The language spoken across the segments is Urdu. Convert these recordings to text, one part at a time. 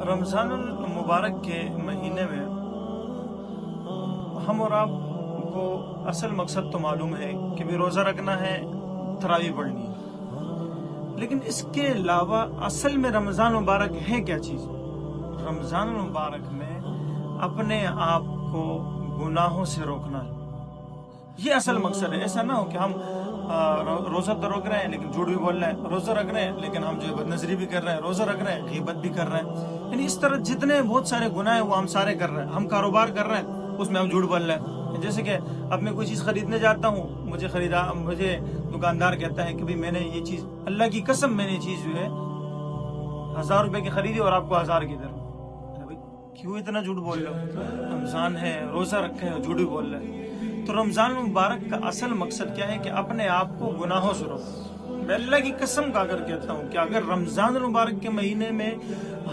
رمضان المبارک کے مہینے میں ہم اور آپ کو اصل مقصد تو معلوم ہے کہ بھی روزہ رکھنا ہے، تراویح پڑھنی ہے، لیکن اس کے علاوہ اصل میں رمضان مبارک ہے کیا چیز؟ رمضان المبارک میں اپنے آپ کو گناہوں سے روکنا ہے، یہ اصل مقصد ہے۔ ایسا نہ ہو کہ ہم روزہ تو روک رہے ہیں لیکن جھوٹ بھی بول رہے ہیں، روزہ رکھ رہے ہیں لیکن ہم جو ہے بد نظری بھی کر رہے ہیں، روزہ رکھ رہے ہیں غیبت بھی کر رہے ہیں، یعنی اس طرح جتنے بہت سارے گناہ ہیں وہ ہم سارے کر رہے ہیں۔ ہم کاروبار کر رہے ہیں، اس میں ہم جھوٹ بول رہے ہیں، جیسے کہ اب میں کوئی چیز خریدنے جاتا ہوں، مجھے دکاندار کہتا ہے کہ بھئی میں نے یہ چیز، اللہ کی قسم میں نے یہ چیز جو ہے 1000 روپے کی خریدی اور آپ کو 1000 کی در۔ کیوں اتنا جھوٹ بول رہے ہو؟ رمضان ہے، روزہ رکھے ہو، جھوٹ بھی بول رہے ہیں۔ تو رمضان مبارک کا اصل مقصد کیا ہے کہ اپنے آپ کو گناہوں سے روکو۔ میں اللہ کی قسم کھا کر کہتا ہوں کہ اگر رمضان المبارک کے مہینے میں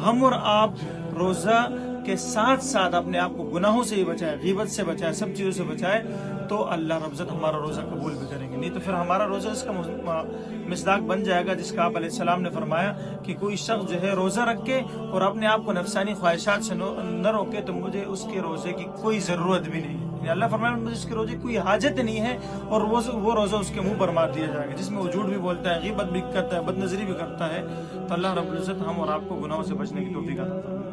ہم اور آپ روزہ کے ساتھ ساتھ اپنے آپ کو گناہوں سے ہی بچائے، غیبت سے بچائے، سب چیزوں سے بچائے، تو اللہ رب العزت ہمارا روزہ قبول بھی کریں گے۔ نہیں تو پھر ہمارا روزہ اس کا مصداق بن جائے گا جس کا آپ علیہ السلام نے فرمایا کہ کوئی شخص جو ہے روزہ رکھ کے اور اپنے آپ کو نفسانی خواہشات سے نہ روکے تو مجھے اس کے روزے کی کوئی ضرورت بھی نہیں ہے۔ یعنی اللہ فرمایا مجھے اس کے روزے کی کوئی حاجت نہیں ہے، اور وہ روزہ اس کے منہ پر مار دیا جائے گا جس میں وہ جھوٹ بھی بولتا ہے، غیبت بھی کرتا ہے، بد نظری بھی کرتا ہے۔ تو اللہ رب العزت ہم اور آپ کو گناہوں سے بچنے کی توفیق عطا فرمائے۔